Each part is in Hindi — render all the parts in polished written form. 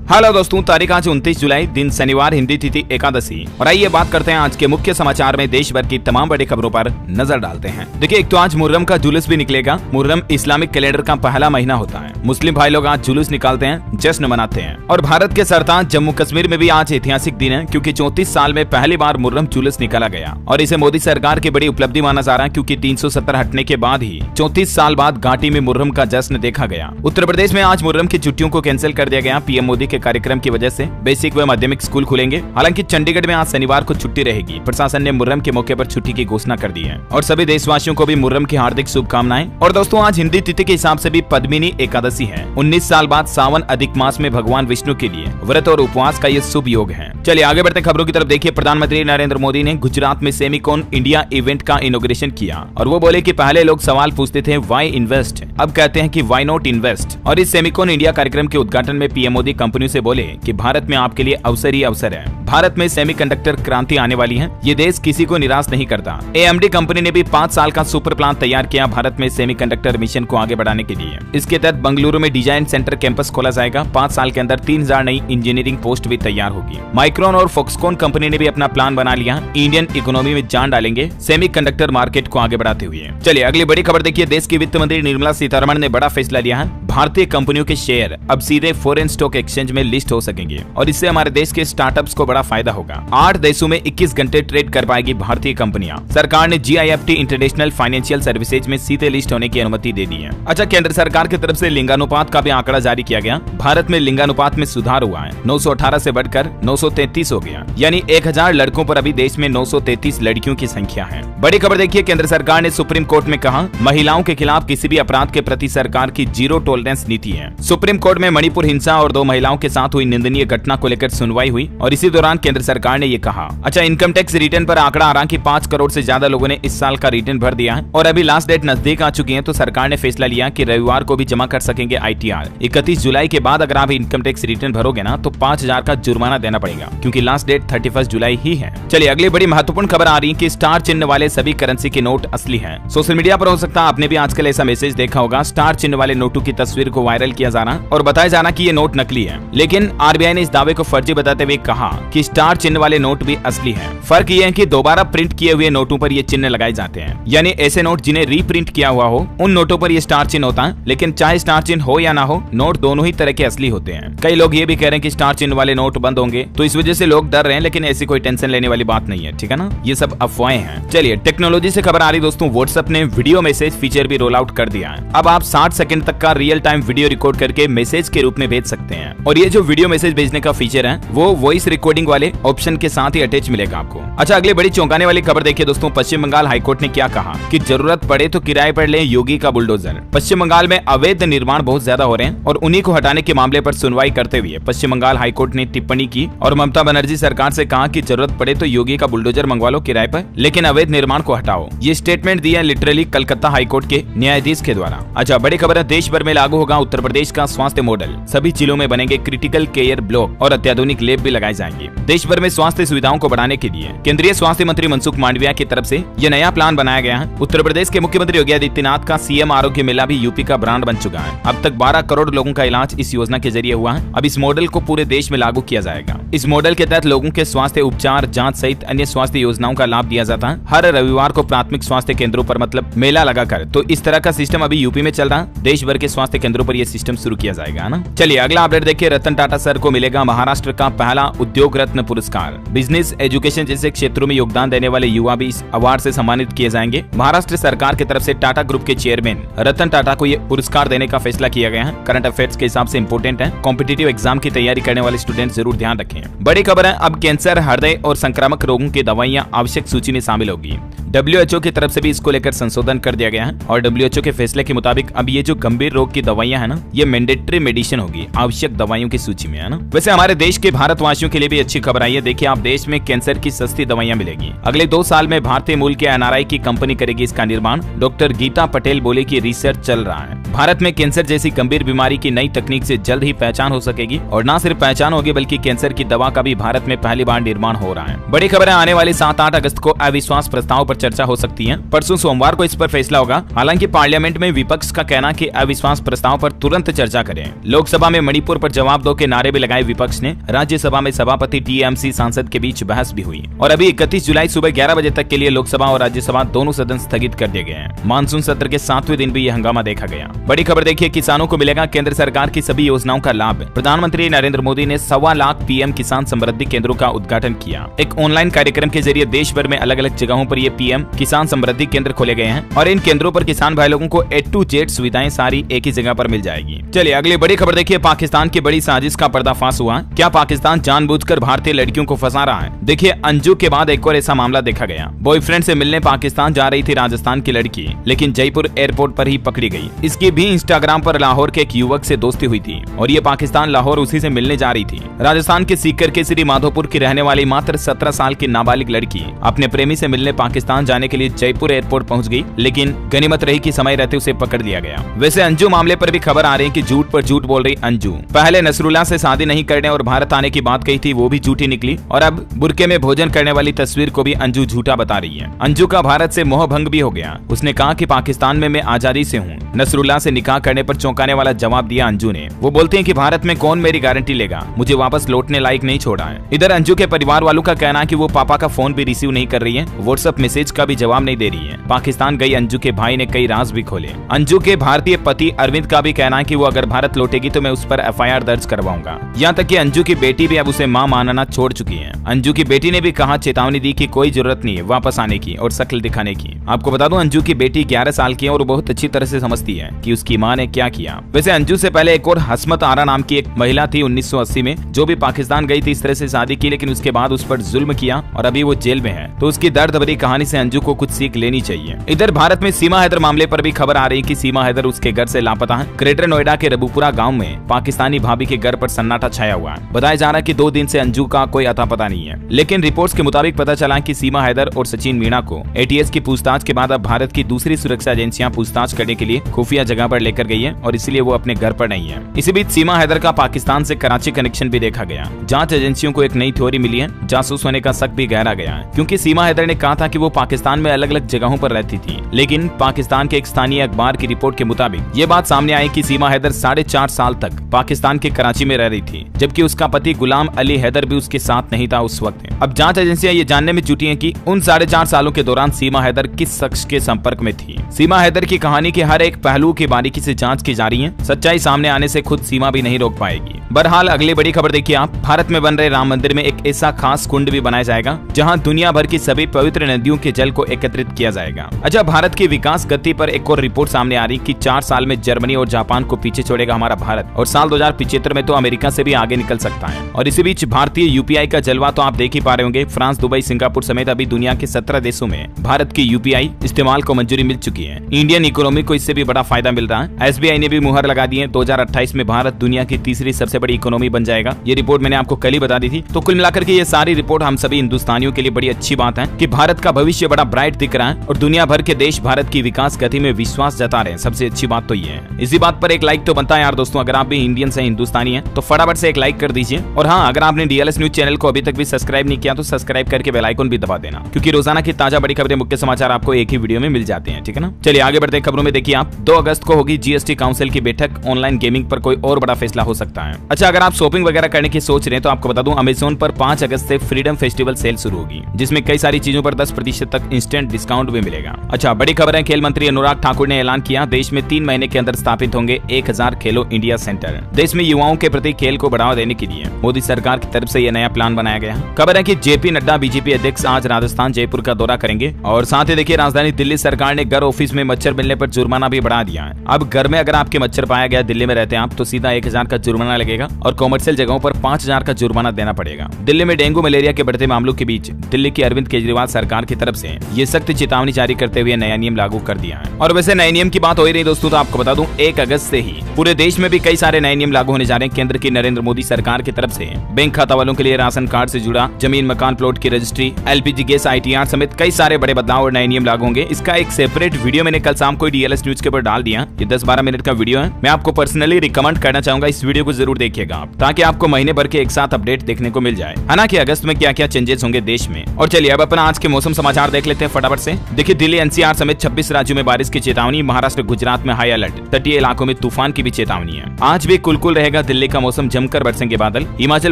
हेलो दोस्तों, तारीख आज 29 जुलाई, दिन शनिवार, हिंदी तिथि एकादशी। और आइए बात करते हैं आज के मुख्य समाचार में देश भर की तमाम बड़ी खबरों पर नजर डालते हैं। देखिए, एक तो आज मुहर्रम का जुलूस भी निकलेगा। मुहर्रम इस्लामिक कैलेंडर का पहला महीना होता है। मुस्लिम भाई लोग आज जुलूस निकालते हैं, जश्न मनाते हैं। और भारत के सरताज जम्मू कश्मीर में भी आज ऐतिहासिक दिन है, क्योंकि 34 साल में पहली बार मुहर्रम जुलूस निकाला गया। और इसे मोदी सरकार की बड़ी उपलब्धि माना जा रहा है, क्योंकि 370 हटने के बाद ही 34 साल बाद घाटी में मुहर्रम का जश्न देखा गया। उत्तर प्रदेश में आज मुहर्रम की छुट्टियों को कैंसिल कर दिया गया। पीएम मोदी के कार्यक्रम की वजह से बेसिक व माध्यमिक स्कूल खुलेंगे। हालांकि चंडीगढ़ में आज शनिवार को छुट्टी रहेगी। प्रशासन ने मुहर्रम के मौके पर छुट्टी की घोषणा कर दी है। और सभी देशवासियों को भी मुहर्रम की हार्दिक शुभकामनाएं। और दोस्तों, आज हिंदी तिथि के हिसाब से भी पद्मिनी एकादशी है। 19 साल बाद सावन अधिक मास में भगवान विष्णु के लिए व्रत और उपवास का ये शुभ योग है। चलिए आगे बढ़ते खबरों की तरफ। देखिए, प्रधानमंत्री नरेंद्र मोदी ने गुजरात में सेमिकॉन इंडिया इवेंट का इनॉग्रेशन किया। और वो बोले कि पहले लोग सवाल पूछते थे व्हाई इन्वेस्ट, अब कहते हैं कि व्हाई नॉट इन्वेस्ट। और इस सेमिकॉन इंडिया कार्यक्रम के उद्घाटन में पीएम मोदी कंपनियों से बोले कि भारत में आपके लिए अवसर ही अवसर है। भारत में सेमीकंडक्टर क्रांति आने वाली है। ये देश किसी को निराश नहीं करता। एएमडी कंपनी ने भी 5 साल का सुपर प्लान तैयार किया भारत में सेमीकंडक्टर मिशन को आगे बढ़ाने के लिए। इसके तहत बंगलुरु में डिजाइन सेंटर कैंपस खोला जाएगा। 5 साल के अंदर 3000 नई इंजीनियरिंग पोस्ट भी तैयार होगी। माइक्रोन और फॉक्सकॉन कंपनी ने भी अपना प्लान बना लिया। इंडियन इकोनॉमी में जान डालेंगे सेमीकंडक्टर मार्केट को आगे बढ़ाते हुए। चलिए अगली बड़ी खबर देखिए। देश की वित्त मंत्री निर्मला सीतारमण ने बड़ा फैसला लिया है। भारतीय कंपनियों के शेयर अब सीधे फॉरेन स्टॉक एक्सचेंज में लिस्ट हो सकेंगे। और इससे हमारे देश के स्टार्टअप्स को बड़ा फायदा होगा। 8 देशों में 21 घंटे ट्रेड कर पाएगी भारतीय कंपनियां। सरकार ने GIFT इंटरनेशनल फाइनेंशियल सर्विसेज में सीधे लिस्ट होने की अनुमति दे दी है। अच्छा, केंद्र सरकार की तरफ से लिंगानुपात का भी आंकड़ा जारी किया गया। भारत में लिंगानुपात में सुधार हुआ है। 918 से बढ़कर 933 हो गया। यानी 1000 लड़कों पर अभी देश में 933 लड़कियों की संख्या है। बड़ी खबर देखिए, केंद्र सरकार ने सुप्रीम कोर्ट में कहा महिलाओं के खिलाफ किसी भी अपराध के प्रति सरकार की जीरो टॉलरेंस नीति है। सुप्रीम कोर्ट में मणिपुर हिंसा और 2 महिलाओं के साथ हुई निंदनीय घटना को लेकर सुनवाई हुई। और इसी दौरान केंद्र सरकार ने ये कहा। अच्छा, इनकम टैक्स रिटर्न पर आंकड़ा आ रहा कि 5 करोड़ से ज्यादा लोगों ने इस साल का रिटर्न भर दिया है। और अभी लास्ट डेट नजदीक आ चुकी है, तो सरकार ने फैसला लिया कि रविवार को भी जमा कर सकेंगे ITR। 31 जुलाई के बाद अगर आप इनकम टैक्स रिटर्न भरोगे ना, तो 5000 का जुर्माना देना पड़ेगा, क्योंकि लास्ट डेट 31 जुलाई ही है। चलिए अगली बड़ी महत्वपूर्ण खबर आ रही है कि स्टार चिन्ह वाले सभी करेंसी के नोट असली हैं। सोशल मीडिया पर हो सकता है आपने भी आजकल ऐसा मैसेज देखा होगा। स्टार चिन्ह वाले नोटों की तस्वीर को वायरल किया जाना और बताया जाना कि ये नोट नकली है। लेकिन RBI ने इस दावे को फर्जी बताते हुए कहा कि स्टार चिन्ह वाले नोट भी असली हैं। फर्क ये है कि दोबारा प्रिंट किए हुए नोटों पर ये चिन्ह लगाए जाते हैं। यानी ऐसे नोट जिन्हें रीप्रिंट किया हुआ हो, उन नोटों पर ये स्टार चिन्ह होता है। लेकिन चाहे स्टार चिन्ह हो या ना हो, नोट दोनों ही तरह के असली होते हैं। कई लोग ये भी कह रहे हैं कि स्टार चिन्ह वाले नोट बंद होंगे, तो इस वजह से लोग डर रहे हैं। लेकिन ऐसी कोई टेंशन लेने वाली बात नहीं है, ठीक है ना। ये सब अफवाहें हैं। चलिए टेक्नोलॉजी से खबर आ रही दोस्तों। व्हाट्सएप ने वीडियो मैसेज फीचर भी रोल आउट कर दिया है। अब आप 60 सेकंड तक का रियल टाइम वीडियो रिकॉर्ड करके मैसेज के रूप में भेज सकते हैं। और ये जो वीडियो मैसेज भेजने का फीचर है, वो वॉइस रिकॉर्डिंग वाले ऑप्शन के साथ ही अटैच मिलेगा आपको। अच्छा, अगली बड़ी चौंकाने वाली खबर देखिए दोस्तों। पश्चिम बंगाल हाईकोर्ट ने क्या कहा कि जरूरत पड़े तो किराए पर ले योगी का बुलडोजर। पश्चिम बंगाल में अवैध निर्माण बहुत ज्यादा हो रहे हैं और उन्हीं को हटाने के मामले पर सुनवाई करते हुए पश्चिम बंगाल हाईकोर्ट ने टिप्पणी की और ममता बनर्जी सरकार से कहा कि जरूरत पड़े तो योगी का बुलडोजर मंगवा लो किराए पर, लेकिन अवैध निर्माण को हटाओ। ये स्टेटमेंट दिया लिटरली कलकत्ता हाईकोर्ट के न्यायाधीश के द्वारा। अच्छा, बड़ी खबर है। देश भर में लागू होगा उत्तर प्रदेश का स्वास्थ्य मॉडल। सभी जिलों में बनेंगे क्रिटिकल केयर ब्लॉक और अत्याधुनिक लैब भी लगाए जाएंगे। देश भर में स्वास्थ्य सुविधाओं को बढ़ाने के लिए केंद्रीय स्वास्थ्य मंत्री मनसुख मांडविया की तरफ से यह नया प्लान बनाया गया है। उत्तर प्रदेश के मुख्यमंत्री योगी आदित्यनाथ का CM आरोग्य मेला भी यूपी का ब्रांड बन चुका है। अब तक 12 करोड़ लोगों का इलाज इस योजना के जरिए हुआ है। अब इस मॉडल को पूरे देश में लागू किया जाएगा। इस मॉडल के तहत लोगों के स्वास्थ्य उपचार, जांच सहित अन्य स्वास्थ्य योजनाओं का लाभ दिया जाता है। हर रविवार को प्राथमिक स्वास्थ्य केंद्रों पर मतलब मेला लगाकर। तो इस तरह का सिस्टम अभी यूपी में चल रहा है। देश भर के स्वास्थ्य केंद्रों पर यह सिस्टम शुरू किया जाएगा ना। चलिए अगला अपडेट देखिए। रतन टाटा सर को मिलेगा महाराष्ट्र का पहला उद्योग रत्न पुरस्कार। बिजनेस, एजुकेशन जैसे क्षेत्रों में योगदान देने वाले युवा भी इस अवार्ड से सम्मानित किए जाएंगे। महाराष्ट्र सरकार की तरफ से टाटा ग्रुप के चेयरमैन रतन टाटा को यह पुरस्कार देने का फैसला किया गया है। करंट अफेयर्स के हिसाब से इंपोर्टेंट है। कॉम्पिटिटिव एग्जाम की तैयारी करने वाले स्टूडेंट जरूर ध्यान रखें। बड़ी खबर है, अब कैंसर, हृदय और संक्रामक रोगों की दवाइयां आवश्यक सूची में शामिल होगी। WHO की तरफ से भी इसको लेकर संशोधन कर दिया गया है। और WHO के फैसले के मुताबिक अब ये जो गंभीर रोग की दवाइयां है ना, ये मैंडेटरी मेडिसिन होगी, आवश्यक दवाइयों की सूची में, है ना। वैसे हमारे देश के भारतवासियों के लिए भी अच्छी खबर आई है। देखिए, आप देश में कैंसर की सस्ती दवाइयां मिलेगी। अगले 2 साल में भारतीय मूल के NRI की कंपनी करेगी इसका निर्माण। डॉक्टर गीता पटेल बोले कि रिसर्च चल रहा है। भारत में कैंसर जैसी गंभीर बीमारी की नई तकनीक से जल्द ही पहचान हो सकेगी। और न सिर्फ पहचान होगी, बल्कि कैंसर की दवा का भी भारत में पहली बार निर्माण हो रहा है। बड़ी खबर है, आने वाली 7-8 अगस्त को अविश्वास प्रस्ताव पर चर्चा हो सकती है। परसों सोमवार को इस पर फैसला होगा। हालांकि पार्लियामेंट में विपक्ष का कहना कि अविश्वास प्रस्ताव पर तुरंत चर्चा करें। लोकसभा में मणिपुर पर जवाब दो के नारे भी लगाए विपक्ष ने। राज्यसभा में सभापति टीएमसी सांसद के बीच बहस भी हुई और अभी 31 जुलाई सुबह 11 बजे तक के लिए लोकसभा और राज्यसभा दोनों सदन स्थगित कर दिए गए हैं। मानसून सत्र के 7वें दिन भी यह हंगामा देखा गया। बड़ी खबर देखिए, किसानों को मिलेगा केंद्र सरकार की सभी योजनाओं का लाभ। प्रधानमंत्री नरेंद्र मोदी ने 1.25 लाख पीएम किसान समृद्धि केंद्रों का उद्घाटन किया। एक ऑनलाइन कार्यक्रम के जरिए देश भर में अलग अलग जगहों पर ये पीएम किसान समृद्धि केंद्र खोले गए हैं और इन केंद्रों पर किसान भाई लोगों को A to Z सुविधाएं सारी एक ही जगह पर मिल जाएगी। चलिए अगली बड़ी खबर देखिए, पाकिस्तान की बड़ी साजिश का पर्दाफाश हुआ। क्या पाकिस्तान जानबूझकर भारतीय लड़कियों को फंसा रहा है? देखिए, अंजू के बाद एक और ऐसा मामला देखा गया। बॉयफ्रेंड से मिलने पाकिस्तान जा रही थी राजस्थान की लड़की, लेकिन जयपुर एयरपोर्ट पर ही पकड़ी गई। इसकी भी इंस्टाग्राम पर लाहौर के एक युवक से दोस्ती हुई थी और ये पाकिस्तान लाहौर उसी से मिलने जा रही थी। राजस्थान के सीकर के श्री माधोपुर की रहने वाली मात्र 17 साल की नाबालिग लड़की अपने प्रेमी से मिलने पाकिस्तान जाने के लिए जयपुर एयरपोर्ट पहुंच गई, लेकिन गनीमत रही कि समय रहते उसे पकड़ लिया गया। वैसे अंजू मामले पर भी खबर आ रही है कि झूठ पर झूठ बोल रही अंजू। पहले नसरुल्लाह से शादी नहीं करने और भारत आने की बात कही थी, वो भी झूठी निकली और अब बुरके में भोजन करने वाली तस्वीर को भी अंजू झूठा बता रही है। अंजू का भारत से मोह भंग भी हो गया। उसने कहा कि पाकिस्तान में मैं आजादी से हूँ। नसरुल्लाह से निकाह करने पर चौंकाने वाला जवाब दिया अंजू ने। वो बोलते हैं कि भारत में कौन मेरी गारंटी लेगा, मुझे वापस लौटने लायक नहीं छोड़ा है। इधर अंजू के परिवार वालों का कहना है कि वो पापा का फोन भी रिसीव नहीं कर रही है, व्हाट्सएप मैसेज का भी जवाब नहीं दे रही है। पाकिस्तान गई अंजू के भाई ने कई राज भी खोले। अंजू के भारतीय पति अरविंद का भी कहना है कि वो अगर भारत लौटेगी तो मैं उस पर FIR दर्ज करवाऊंगा। यहाँ तक कि अंजू की बेटी भी अब उसे मां मानना छोड़ चुकी है। अंजू की बेटी ने भी कहा, चेतावनी दी कि कोई जरूरत नहीं है वापस आने की और शक्ल दिखाने की। आपको बता दूं, अंजू की बेटी 11 साल की है और बहुत अच्छी तरह से समझती है कि उसकी मां ने क्या किया। वैसे अंजू से पहले एक और हसमत आरा नाम की एक महिला थी 1980 में, जो भी पाकिस्तान गई थी, इस तरह से शादी की, लेकिन उसके बाद उस पर जुल्म किया और अभी वो जेल में है। तो उसकी दर्द भरी कहानी से अंजू को कुछ सीख लेनी चाहिए। इधर भारत में सीमा हैदर मामले पर भी खबर आ रही है कि सीमा हैदर उसके घर से लापता है। ग्रेटर नोएडा के रबूपुरा गांव में पाकिस्तानी भाभी के घर पर सन्नाटा छाया हुआ है। बताया जा रहा है कि 2 दिन से अंजू का कोई अता पता नहीं है, लेकिन रिपोर्ट्स के मुताबिक पता चला कि सीमा हैदर और सचिन मीणा को ATS की पूछताछ के बाद अब भारत की दूसरी सुरक्षा एजेंसियां पूछताछ करने के लिए खुफिया जगह पर लेकर गई है और इसलिए वो अपने घर पर नहीं है। इसी बीच सीमा हैदर का पाकिस्तान से कराची कनेक्शन भी देखा गया। जांच एजेंसियों को एक नई थ्योरी मिली है, जासूस होने का शक भी गहरा गया है, क्योंकि सीमा हैदर ने कहा था कि वो पाकिस्तान में अलग अलग जगहों पर रहती थी, लेकिन पाकिस्तान के एक स्थानीय अखबार की रिपोर्ट के मुताबिक ये बात सामने आई कि सीमा हैदर 4.5 साल तक पाकिस्तान के कराची में रह रही थी, जबकि उसका पति गुलाम अली हैदर भी उसके साथ नहीं था उस वक्त। अब जांच एजेंसियां ये जानने में जुटी हैं कि उन 4.5 सालों के दौरान सीमा हैदर किस शख्स के संपर्क में थी। सीमा हैदर की कहानी के हर एक पहलू की बारीकी से जांच की जा रही है। सच्चाई सामने आने से खुद सीमा भी नहीं रोक पाएगी। बहरहाल अगली बड़ी खबर देखिए आप, भारत में बन रहे राम मंदिर में एक ऐसा खास कुंड भी बनाया जाएगा जहां दुनिया भर की सभी पवित्र नदियों के जल को एकत्रित किया जाएगा। अच्छा, भारत की विकास गति पर एक और रिपोर्ट सामने आ रही कि 4 साल में जर्मनी और जापान को पीछे छोड़ेगा हमारा भारत और साल 2075 में तो अमेरिका से भी आगे निकल सकता है। और इसी बीच भारतीय UPI का जलवा तो आप देख ही पा रहे होंगे। फ्रांस, दुबई, सिंगापुर समेत अभी दुनिया के 17 देशों में भारत की UPI इस्तेमाल को मंजूरी मिल चुकी है। इंडियन इकोनॉमी को इससे भी बड़ा फायदा मिल रहा है। SBI ने भी मुहर लगा दी है। 2028 में भारत दुनिया की तीसरी सबसे बड़ी इकोनॉमी बन जाएगा। ये रिपोर्ट मैंने आपको कल ही बता दी थी। तो कुल मिलाकर के ये सारी रिपोर्ट हम सभी हिंदुस्तानियों के लिए बड़ी अच्छी बात है कि भारत का भविष्य बड़ा ब्राइट दिख रहा है और दुनिया भर के देश भारत की विकास गति में विश्वास जता रहे हैं। सबसे अच्छी बात तो ये है। इसी बात पर एक लाइक तो बनता है यार दोस्तों। अगर आप भी इंडियन से हिंदुस्तानी हैं तो फटाफट से एक लाइक कर दीजिए। और हाँ, अगर आपने DLS न्यूज चैनल को अभी तक भी सब्सक्राइब नहीं किया तो सब्सक्राइब करके बेल आइकन भी दबा देना, क्योंकि रोजाना की ताजा बड़ी खबरें, मुख्य समाचार आपको एक ही वीडियो में मिल जाते हैं। ठीक है ना। चलिए आगे बढ़ते हैं खबरों में। देखिए आप, 2 अगस्त को होगी GST काउंसिल की बैठक। ऑनलाइन गेमिंग पर कोई और बड़ा फैसला हो सकता है। अच्छा, अगर आप शॉपिंग वगैरह करने की सोच रहे हैं तो आपको बता दूं, अमेज़न पर 5 अगस्त से फ्रीडम फेस्टिवल सेल शुरू होगी, जिसमें कई सारी चीजों पर 10% तक इंस्टेंट डिस्काउंट भी मिलेगा। अच्छा, बड़ी खबर है, खेल मंत्री अनुराग ठाकुर ने ऐलान किया, देश में 3 महीने के अंदर स्थापित होंगे 1000 खेलो इंडिया सेंटर। देश में युवाओं के प्रति खेल को बढ़ावा देने के लिए मोदी सरकार की तरफ से यह नया प्लान बनाया गया। खबर है कि JP नड्डा BJP अध्यक्ष आज राजस्थान जयपुर का दौरा करेंगे। और साथ ही देखिए, राजधानी दिल्ली सरकार ने घर ऑफिस में मच्छर मिलने पर जुर्माना भी बढ़ा दिया है। अब घर में अगर आपके मच्छर पाया गया, दिल्ली में रहते हैं आप, तो सीधा 1000 का जुर्माना लगेगा और कॉमर्शियल जगहों पर 5000 का जुर्माना देना पड़ेगा। दिल्ली में डेंगू मलेरिया के बढ़ते मामलों के बीच दिल्ली की अरविंद केजरीवाल सरकार की तरफ से ये सख्त चेतावनी जारी करते हुए नया नियम लागू कर दिया है। और वैसे नए नियम की बात हो ही रही दोस्तों, तो आपको बता दूं, 1 अगस्त से ही पूरे देश में भी कई सारे नए नियम लागू होने जा रहे हैं। केंद्र की नरेंद्र मोदी सरकार की तरफ से बैंक खाता वालों के लिए राशन कार्ड से जुड़ा जमीन मकान प्लॉट की रजिस्ट्री, LPG गैस ITR समेत कई सारे बड़े बदलाव और नए नियम लागू होंगे। इसका एक सेपरेट वीडियो मैंने कल शाम को DLS न्यूज के ऊपर डाल दिया। ये 10-12 मिनट का वीडियो है। मैं आपको पर्सनली रिकमेंड करना चाहूंगा, इस वीडियो को जरूर देखिएगा आप, ताकि आपको महीने भर के एक साथ अपडेट देखने को मिल जाए। हालांकि अगस्त में क्या क्या चेंजेस होंगे देश में। और चलिए अब अपना आज के मौसम समाचार देख लेते हैं फटाफट से। देखिए दिल्ली एनसीआर समेत 26 राज्यों में बारिश की चेतावनी, महाराष्ट्र गुजरात में हाई अलर्ट, तटीय इलाकों में तूफान की भी चेतावनी है। आज भी कुलकुल रहेगा दिल्ली का मौसम, जमकर बरसेंगे बादल। हिमाचल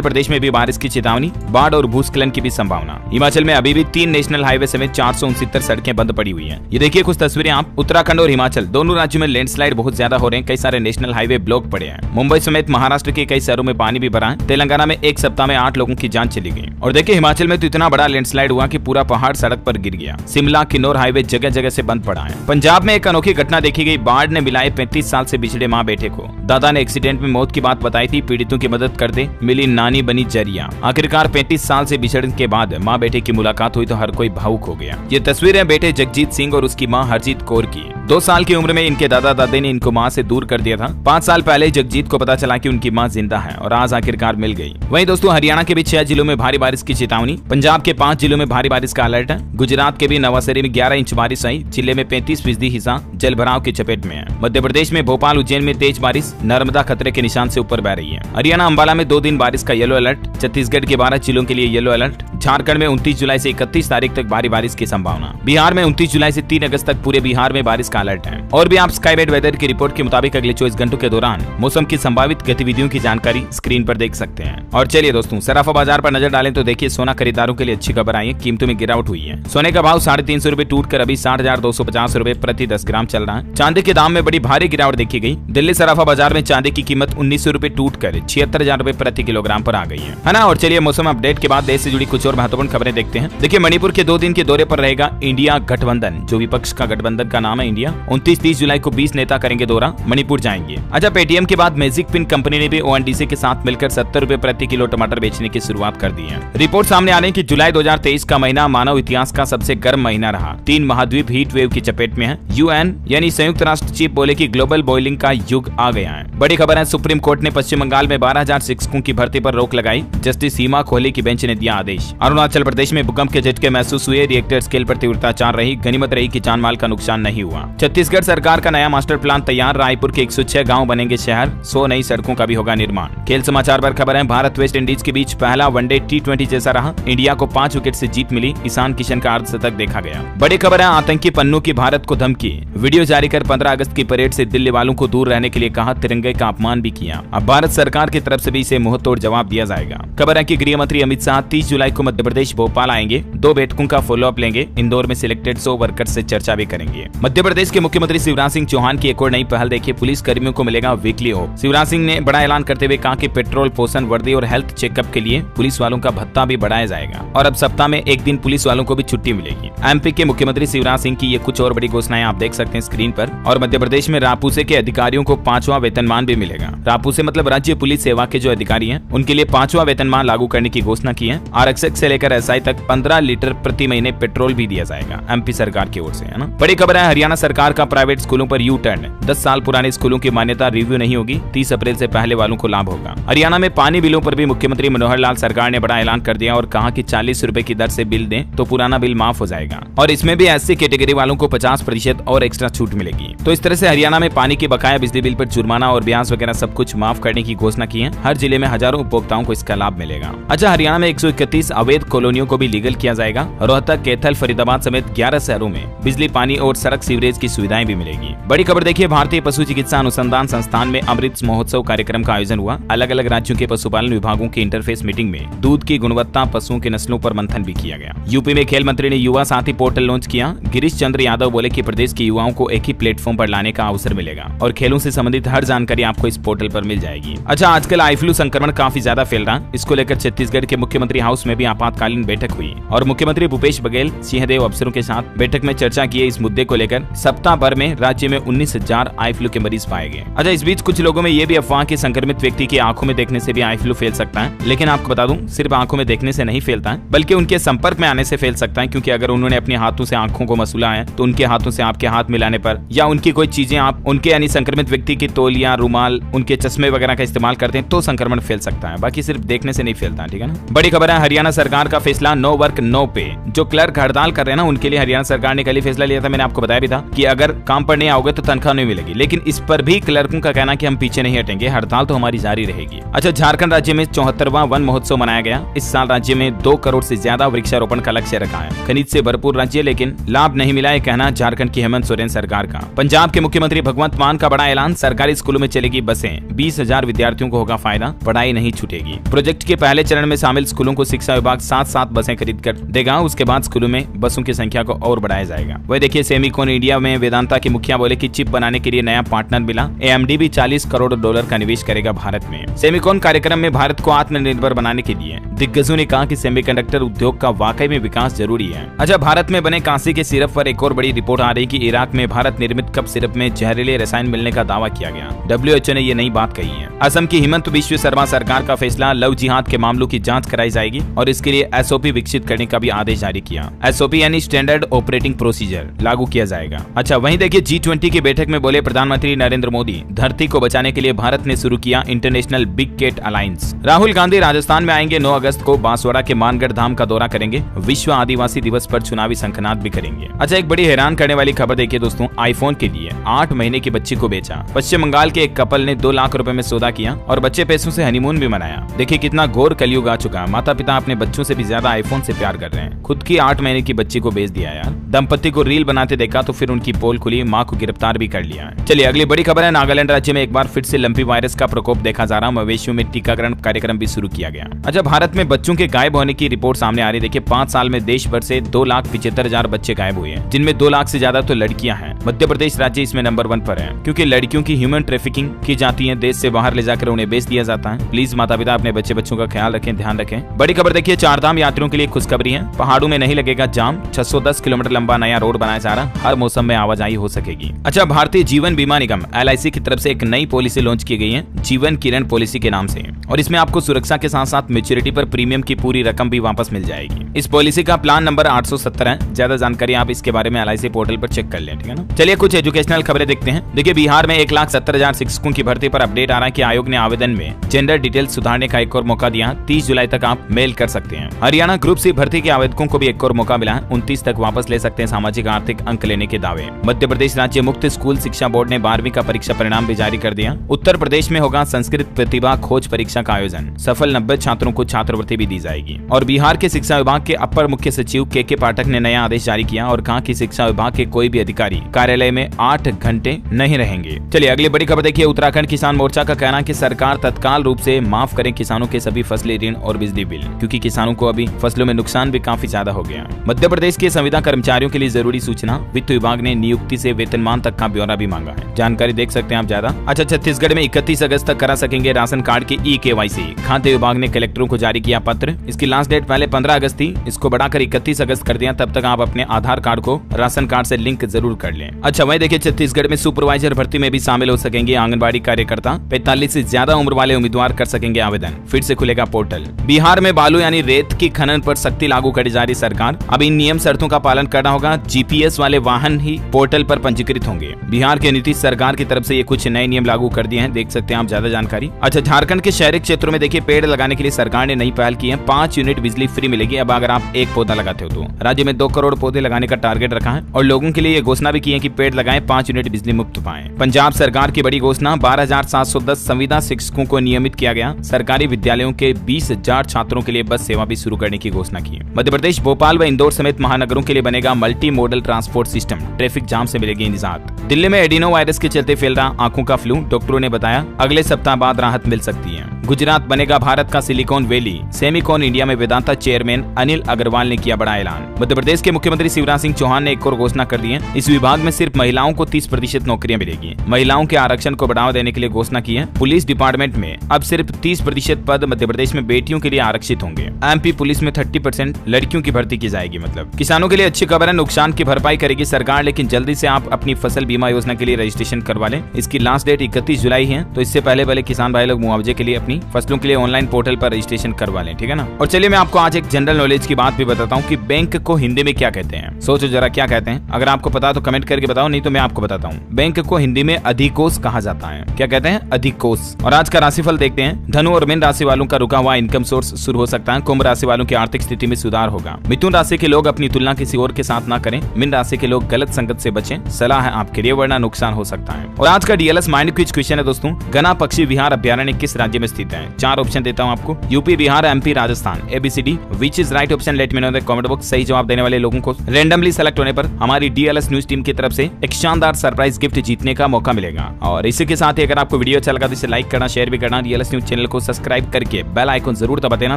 प्रदेश में भी बारिश की चेतावनी, बाढ़ और भूस्खलन की भी संभावना। हिमाचल में अभी भी 3 नेशनल हाईवे समेत 469 सड़कें बंद पड़ी हुई हैं। ये देखिए कुछ तस्वीरें आप, उत्तराखंड और हिमाचल दोनों राज्यों में लैंडस्लाइड बहुत ज्यादा हो रहे हैं, कई सारे नेशनल हाईवे ब्लॉक पड़े हैं। मुंबई समेत महाराष्ट्र के कई शहरों में पानी भी भरा है। तेलंगाना में एक सप्ताह में 8 लोगों की जान चली गई। और देखिए हिमाचल में तो इतना बड़ा लैंडस्लाइड हुआ कि पूरा पहाड़ सड़क पर गिर गया। शिमला किन्नौर हाईवे जगह जगह से बंद पड़ा है। पंजाब में एक अनोखी घटना देखी गई, बाढ़ ने मिलाए 35 साल से बिछड़े माँ बेटे को। दादा ने एक्सीडेंट में मौत की बात बताई थी, पीड़ितों की मदद कर दे, मिली नानी बनी जरिया। आखिरकार 35 साल से बिछड़ने के बाद माँ बेटे की मुलाकात हुई तो हर कोई भावुक हो गया। ये तस्वीर है बेटे जगजीत सिंह और उसकी माँ हरजीत कौर की। 2 साल की उम्र में इनके दादा दादी ने इनको माँ से दूर कर दिया था। 5 साल पहले जगजीत को पता चला कि उनकी माँ जिंदा है और आज आखिरकार मिल गई। वहीं दोस्तों हरियाणा के भी 6 जिलों में भारी बारिश की चेतावनी, पंजाब के 5 जिलों में भारी बारिश का अलर्ट है। गुजरात के भी नवासरी में 11 इंच बारिश आई, जिले में 35% हिस्सा जलभराव की चपेट में है। मध्य प्रदेश में भोपाल उज्जैन में तेज बारिश, नर्मदा खतरे के निशान से ऊपर बह रही है। हरियाणा अंबाला में 2 दिन बारिश का येलो अलर्ट, छत्तीसगढ़ के 12 जिलों के लिए येलो अलर्ट। झारखंड में 29 जुलाई से 31 तारीख तक भारी बारिश की संभावना। बिहार में 29 जुलाई से 3 अगस्त तक पूरे बिहार में बारिश का अलर्ट है। और भी आप स्काईबेट वेदर की रिपोर्ट के मुताबिक अगले 24 घंटों के दौरान मौसम की संभावित गतिविधियों की जानकारी स्क्रीन पर देख सकते हैं। और चलिए दोस्तों सराफा बाजार पर नजर डालें तो देखिए सोना खरीदारों के लिए अच्छी खबर आई है, कीमतों में गिरावट हुई है। सोने का भाव 350 रुपए टूट कर अभी 60,250 रुपए प्रति 10 ग्राम चल रहा है। चांदी के दाम में बड़ी भारी गिरावट देखी गई। दिल्ली सराफा बाजार में चांदी की कीमत 1900 रुपए टूट कर 76,000 रुपए प्रति किलोग्राम पर आ गई है ना। और चलिए मौसम अपडेट के बाद देश से जुड़ी कुछ और महत्वपूर्ण खबरें देखते हैं। देखिए मणिपुर के 2 दिन के दौरे पर रहेगा इंडिया गठबंधन, जो विपक्ष का गठबंधन का नाम है इंडिया। 29-30 जुलाई को 20 नेता करेंगे दौरा, मणिपुर जाएंगे। अच्छा पेटीएम के बाद मैजिक पिन कंपनी ने भी ओएनडीसी के साथ मिलकर 70 रुपए प्रति किलो टमाटर बेचने की शुरुआत कर दी है। रिपोर्ट सामने आ रही है कि जुलाई 2023 का महीना मानव इतिहास का सबसे गर्म महीना रहा। 3 महाद्वीप हीट वेव की चपेट में है। यूएन यानी संयुक्त राष्ट्र चीफ बोले कि ग्लोबल बॉइलिंग का युग आ गया है। बड़ी खबर है, सुप्रीम कोर्ट ने पश्चिम बंगाल में 12,000 शिक्षकों की भर्ती पर रोक लगाई। जस्टिस सीमा कोहली की बेंच ने दिया आदेश। अरुणाचल प्रदेश में भूकंप के झटके महसूस हुए, रिएक्टर स्केल पर तीव्रता 4 रही, गनीमत रही कि जान माल का नुकसान नहीं हुआ। छत्तीसगढ़ सरकार का नया मास्टर प्लान तैयार, रायपुर के 106 गांव बनेंगे शहर, 100 नई सड़कों का भी होगा निर्माण। खेल समाचार पर खबर है, भारत वेस्ट इंडीज के बीच पहला वनडे T20 जैसा रहा। इंडिया को 5 विकेट से जीत मिली, ईशान किशन का अर्धशतक देखा गया। बड़ी खबर है, आतंकी पन्नू की भारत को धमकी, वीडियो जारी कर 15 अगस्त की परेड से दिल्ली वालों को दूर रहने के लिए कहा, तिरंगे का अपमान भी किया। अब भारत सरकार की तरफ से भी इसे मुंहतोड़ जवाब दिया जाएगा। खबर है कि गृह मंत्री अमित शाह 30 जुलाई को मध्य प्रदेश भोपाल आएंगे, 2 बैठकों का फॉलोअप लेंगे। इंदौर में सिलेक्टेड 100 वर्कर्स से चर्चा भी करेंगे। मध्य प्रदेश के मुख्यमंत्री शिवराज सिंह चौहान की एक और नई पहल देखिए, पुलिस कर्मियों को मिलेगा वीकली ऑफ। शिवराज सिंह ने बड़ा ऐलान करते हुए कहा कि पेट्रोल, पोषण, वर्दी और हेल्थ चेकअप के लिए पुलिस वालों का भत्ता भी बढ़ाया जाएगा और अब सप्ताह में 1 दिन पुलिस वालों को भी छुट्टी मिलेगी। एमपी के मुख्यमंत्री शिवराज सिंह की ये कुछ और बड़ी घोषणाएं आप देख सकते हैं स्क्रीन पर। और मध्य प्रदेश में रापूसे के अधिकारियों को 5वां वेतनमान भी मिलेगा। रापूसे मतलब राज्य पुलिस सेवा के जो अधिकारी हैं उनके लिए 5वां वेतनमान लागू करने की घोषणा की है। आरक्षक से लेकर एसआई तक 15 लीटर प्रति महीने पेट्रोल भी दिया जाएगा एमपी सरकार की ओर से, है ना। बड़ी खबर है, हरियाणा सरकार का प्राइवेट स्कूलों पर यू टर्न, 10 साल पुराने स्कूलों की मान्यता रिव्यू नहीं होगी, 30 अप्रैल से पहले वालों को लाभ होगा। हरियाणा में पानी बिलों पर भी मुख्यमंत्री मनोहर लाल सरकार ने बड़ा ऐलान कर दिया और कहा कि 40 रुपए की दर से बिल दें तो पुराना बिल माफ हो जाएगा और इसमें भी एससी कैटेगरी वालों को 50% और एक्स्ट्रा छूट मिलेगी। तो इस तरह से हरियाणा में पानी की बकाया बिजली बिल पर जुर्माना और ब्याज वगैरह सब कुछ माफ करने की घोषणा की है। हर जिले में हजारों उपभोक्ताओं को इसका लाभ मिलेगा। अच्छा, हरियाणा में 131 अवैध कॉलोनियों को भी लीगल किया जाएगा। रोहतक, कैथल, फरीदाबाद समेत 11 शहरों में बिजली, पानी और सड़क सीवरेज की सुविधाएं भी मिलेगी। बड़ी खबर देखिए, भारतीय पशु चिकित्सा अनुसंधान संस्थान में अमृत महोत्सव कार्यक्रम का आयोजन हुआ। अलग अलग राज्यों के पशुपालन विभागों की इंटरफेस मीटिंग में दूध की गुणवत्ता, पशुओं की नस्लों पर मंथन भी किया गया। यूपी में खेल मंत्री ने युवा साथी पोर्टल लॉन्च किया। गिरीश चंद्र यादव बोले कि प्रदेश के युवाओं को एक ही प्लेटफॉर्म पर लाने का अवसर मिलेगा और खेलों से संबंधित हर जानकारी आपको इस पोर्टल पर मिल जाएगी। अच्छा, आजकल आई फ्लू संक्रमण काफी ज्यादा फैल रहा है। इसको लेकर छत्तीसगढ़ के मुख्यमंत्री हाउस में भी आपातकालीन बैठक हुई और मुख्यमंत्री भूपेश बघेल सिंहदेव अफसरों के साथ बैठक में चर्चा की। इस मुद्दे को लेकर सप्ताह भर में राज्य में 19,000 आई फ्लू के मरीज पाए गए। अच्छा, इस बीच कुछ लोगों में ये भी अफवाह कि संक्रमित व्यक्ति की आंखों में देखने से भी आई फ्लू फैल सकता है, लेकिन आपको बता दूं सिर्फ आंखों में देखने से नहीं फैलता है, बल्कि उनके संपर्क में आने से फैल सकता है। क्योंकि अगर उन्होंने अपने हाथों से आंखों को मसूला है तो उनके हाथों से आपके हाथ मिलाने पर या उनकी कोई चीजें आप उनके यानी संक्रमित व्यक्ति की तौलिया, रुमाल, उनके चश्मे वगैरह का इस्तेमाल करते हैं तो संक्रमण फैल सकता है, बाकी सिर्फ देखने से नहीं फैलता, ठीक है ना। बड़ी खबर है, हरियाणा सरकार का फैसला, नो वर्क नो पे। जो क्लर्क हड़ताल कर रहे हैं ना उनके लिए हरियाणा सरकार ने कल ही फैसला लिया था। मैंने आपको बताया भी था कि अगर काम पर नहीं आओगे तो तनख्वाह नहीं मिलेगी, लेकिन इस पर भी क्लर्कों का कहना कि हम पीछे नहीं हटेंगे, हड़ताल तो हमारी जारी रहेगी। अच्छा, झारखंड राज्य में 74वां वन महोत्सव मनाया गया। इस साल राज्य में 2 करोड़ से ज्यादा वृक्षारोपण का लक्ष्य रखा है। खनिज से भरपूर राज्य, लेकिन लाभ नहीं मिला है कहना झारखंड की हेमंत सोरेन सरकार का। पंजाब के मुख्यमंत्री भगवंत मान का बड़ा ऐलान, सरकारी स्कूलों में चलेगी बसें, 20,000 विद्यार्थियों को होगा फायदा, पढ़ाई नहीं छूटेगी। प्रोजेक्ट के पहले चरण में शामिल स्कूलों को शिक्षा विभाग 7 बसें खरीद कर देगा। उसके बाद स्कूलों में बसों की संख्या को और बढ़ाया जाएगा। वही देखिए, सेमिकॉन इंडिया में वेदांता के मुखिया बोले कि चिप बनाने के लिए नया पार्टनर मिला। AMD भी $40 करोड़ का निवेश करेगा भारत में। सेमिकॉन कार्यक्रम में भारत को आत्मनिर्भर बनाने के लिए दिग्गजों ने कहा कि सेमीकंडक्टर उद्योग का वाकई में विकास जरूरी है। अच्छा, भारत में बने कांसी के सिरप पर एक और बड़ी रिपोर्ट आ रही कि इराक में भारत निर्मित कप सिरप में जहरीले रसायन मिलने का दावा किया गया। WHO ने ये नई बात कही है। असम की हिमंत बिश्व शर्मा सरकार का फैसला, लव जिहाद के मामलों की जांच कराई जाएगी और इसके लिए SOP विकसित करने का भी आदेश जारी किया। SOP यानी स्टैंडर्ड ऑपरेटिंग प्रोसीजर लागू किया जाएगा। अच्छा, वहीं देखिए, G20 की बैठक में बोले प्रधानमंत्री नरेंद्र मोदी, धरती को बचाने के लिए भारत ने शुरू किया international big cat alliance. Rahul Gandhi Rajasthan में आएंगे। 9 अगस्त को बांसवाड़ा के मानगढ़ धाम का दौरा करेंगे। विश्व आदिवासी दिवस पर चुनावी शंखनाद भी करेंगे। अच्छा, एक बड़ी हैरान करने वाली खबर देखिए दोस्तों, आईफोन के लिए 8 महीने की बच्ची को बेचा। पश्चिम बंगाल के एक कपल ने 2 लाख रुपए में सौदा किया और बच्चे पैसों से हनीमून भी मनाया। देखिए कितना घोर कलयुग आ चुका है। माता पिता अपने बच्चों से भी ज्यादा आईफोन से प्यार कर रहे हैं। खुद की 8 महीने की बच्ची को बेच दिया यार। दंपति को रील बनाते देखा तो फिर उनकी पोल खुली, मां को गिरफ्तार भी कर लिया। चलिए अगली बड़ी खबर है, नागालैंड राज्य में एक बार फिर से लंपी वायरस का प्रकोप देखा जा रहा। मवेशियों में टीकाकरण कार्यक्रम भी शुरू किया गया। अच्छा, भारत में बच्चों के गायब होने की रिपोर्ट सामने आ रही। देखिए 5 साल में देश भर से 2,75,000 बच्चे गायब हुए हैं, जिनमें 2 लाख से ज्यादा तो लड़कियां हैं। मध्य प्रदेश राज्य इसमें नंबर 1 पर है, क्योंकि लड़कियों की ह्यूमन ट्रैफिकिंग की जाती है। देश से बाहर ले जाकर उन्हें बेच दिया जाता है। प्लीज माता पिता अपने बच्चों का ख्याल रखें, ध्यान रखें। बड़ी खबर देखिए, 4 धाम यात्रियों के लिए खुशखबरी है। पहाड़ों में नहीं लगेगा जाम। 610 किलोमीटर लंबा नया रोड बनाया जा रहा, हर मौसम में आवाजाही हो सकेगी। अच्छा, भारतीय जीवन बीमा निगम LIC की तरफ से एक नई पॉलिसी लॉन्च की गई है, जीवन किरण पॉलिसी के नाम से, और इसमें आपको सुरक्षा के साथ साथ मैच्योरिटी पर प्रीमियम की पूरी रकम भी वापस मिल जाएगी। इस पॉलिसी का प्लान नंबर 870 है। ज्यादा जानकारी आप इसके बारे में LIC पोर्टल पर चेक कर लें, ठीक है ना। चलिए कुछ एजुकेशनल खबरें देखते हैं। देखिए बिहार में 1,70,000 शिक्षकों की भर्ती पर अपडेट आ रहा है कि आयोग ने आवेदन में जेंडर डिटेल सुधारने का एक और मौका दिया। 30 जुलाई तक आप मेल कर सकते हैं। हरियाणा ग्रुप सी भर्ती के आवेदकों को भी एक और मौका मिला है। 29 तक वापस ले सकते हैं सामाजिक आर्थिक अंक लेने के दावे। मध्य प्रदेश राज्य मुक्त स्कूल शिक्षा बोर्ड ने 12वीं का परीक्षा परिणाम भी जारी कर दिया। उत्तर प्रदेश में होगा संस्कृत प्रतिभा खोज परीक्षा का आयोजन। सफल 90 छात्रों को छात्रवृत्ति भी दी जाएगी। और बिहार के शिक्षा विभाग के अपर मुख्य सचिव KK पाठक ने नया आदेश जारी किया और कहा कि शिक्षा विभाग के कोई भी अधिकारी कार्यालय में 8 घंटे नहीं रहेंगे। चलिए अगली बड़ी खबर देखिए, उत्तराखंड किसान मोर्चा का कहना है कि सरकार तत्काल रूप से माफ करें किसानों के सभी फसली ऋण और बिजली बिल, क्योंकि किसानों को अभी फसलों में नुकसान भी काफी ज्यादा हो गया। मध्य प्रदेश के संविदा कर्मचारियों के लिए जरूरी सूचना, वित्त विभाग ने नियुक्ति से वेतनमान तक का ब्यौरा भी मांगा है। जानकारी देख सकते हैं आप ज्यादा। अच्छा, छत्तीसगढ़ में 31 अगस्त तक करा सकेंगे राशन कार्ड की EKYC। खाद्य विभाग ने कलेक्टरों को जारी किया पत्र। इसकी लास्ट डेट पहले 15 अगस्त थी, इसको बढ़ाकर 31 अगस्त कर दिया। तब तक आप अपने आधार कार्ड को राशन कार्ड से लिंक जरूर कर लें। अच्छा, वही देखिए छत्तीसगढ़ में सुपरवाइजर भर्ती में भी शामिल हो सकेंगे आंगनबाड़ी कार्यकर्ता। 45 से ज्यादा उम्र वाले उम्मीदवार कर सकेंगे आवेदन। फिर से खुलेगा पोर्टल। बिहार में बालू यानी रेत की खनन पर सख्ती लागू करी जा रही सरकार। अब इन नियम शर्तों का पालन करना होगा। GPS वाले वाहन ही पोर्टल पर पंजीकृत होंगे। बिहार के नीतीश सरकार की तरफ से ये कुछ नए नियम लागू कर दिए हैं, देख सकते हैं आप ज्यादा जानकारी। अच्छा, झारखंड के शहरी क्षेत्रों में देखिए पेड़ लगाने के लिए सरकार ने नई पहल की है। 5 यूनिट बिजली फ्री मिलेगी अब अगर आप एक पौधा लगाते हो तो। राज्य में 2 करोड़ पौधे लगाने का टारगेट रखा है और लोगों के लिए ये घोषणा भी की है कि पेड़ लगाएं, 5 यूनिट बिजली मुफ्त पाएं। पंजाब सरकार की बड़ी घोषणा, 12,710 संविदा शिक्षकों को नियमित किया गया। सरकारी विद्यालयों के 20,000 छात्रों के लिए बस सेवा भी शुरू करने की घोषणा की। मध्य प्रदेश भोपाल व इंदौर समेत महानगरों के लिए बनेगा multi modal transport system. Traffic jam से मिलेगी निजात। दिल्ली में एडिनो वायरस के चलते फैल रहा आंखों का फ्लू, डॉक्टरों ने बताया अगले सप्ताह बाद राहत मिल सकती है। गुजरात बनेगा भारत का सिलिकॉन वैली। सेमिकॉन इंडिया में वेदांता चेयरमैन अनिल अग्रवाल ने किया बड़ा ऐलान। मध्य प्रदेश के मुख्यमंत्री शिवराज सिंह चौहान ने एक और घोषणा कर दी है। इस विभाग में सिर्फ महिलाओं को 30% नौकरियां मिलेगी। महिलाओं के आरक्षण को बढ़ावा देने के लिए घोषणा की है। पुलिस डिपार्टमेंट में अब सिर्फ 30% पद मध्य प्रदेश में बेटियों के लिए आरक्षित होंगे। MP पुलिस में 30% लड़कियों की भर्ती की जाएगी। मतलब किसानों के लिए अच्छी खबर है, नुकसान की भरपाई करेगी सरकार, लेकिन जल्दी से आप अपनी फसल बीमा योजना के लिए रजिस्ट्रेशन करवा लें। इसकी लास्ट डेट 31 जुलाई है, तो इससे पहले किसान भाई लोग मुआवजे के लिए अपनी भी फसलों के लिए ऑनलाइन पोर्टल पर रजिस्ट्रेशन करवा लें, ठीक है ना। और चलिए मैं आपको आज एक जनरल नॉलेज की बात भी बताता हूँ कि बैंक को हिंदी में क्या कहते हैं। सोचो जरा क्या कहते हैं। अगर आपको पता तो कमेंट करके बताओ, नहीं तो मैं आपको बताता हूँ। बैंक को हिंदी में अधिकोष कहा जाता है। क्या कहते हैं? अधिकोष। और आज का राशिफल देखते हैं। धनु और मीन राशि वालों का रुका हुआ इनकम सोर्स शुरू हो सकता है। कुंभ राशि वालों की आर्थिक स्थिति में सुधार होगा। मिथुन राशि के लोग अपनी तुलना किसी और के साथ ना करें। मीन राशि के लोग गलत संगत से बचें, सलाह है आपके लिए, वरना नुकसान हो सकता है। और आज का डीएलएस माइंड क्विज क्वेश्चन है दोस्तों, गना पक्षी विहार अभ्यारण्य किस राज्य में स्थित है? 4 ऑप्शन देता हूँ आपको, UP, Bihar, MP, Rajasthan. ABCD which is right option, let me know in the comment box. सही जवाब देने वाले लोगों को रैंडमली सेलेक्ट होने पर हमारी डीएलएस न्यूज टीम की तरफ से एक शानदार सरप्राइज गिफ्ट जीतने का मौका मिलेगा। और इसी के साथ ही अगर आपको वीडियो अच्छा लगा तो इसे लाइक करना, शेयर भी करना, डीएलएस न्यूज चैनल को सब्सक्राइब करके बेल आइकन जरूर दबा देना,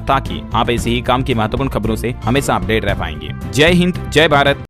ताकि आप ऐसे ही काम की महत्वपूर्ण खबरों से हमेशा अपडेट रह पाएंगे। जय हिंद, जय भारत,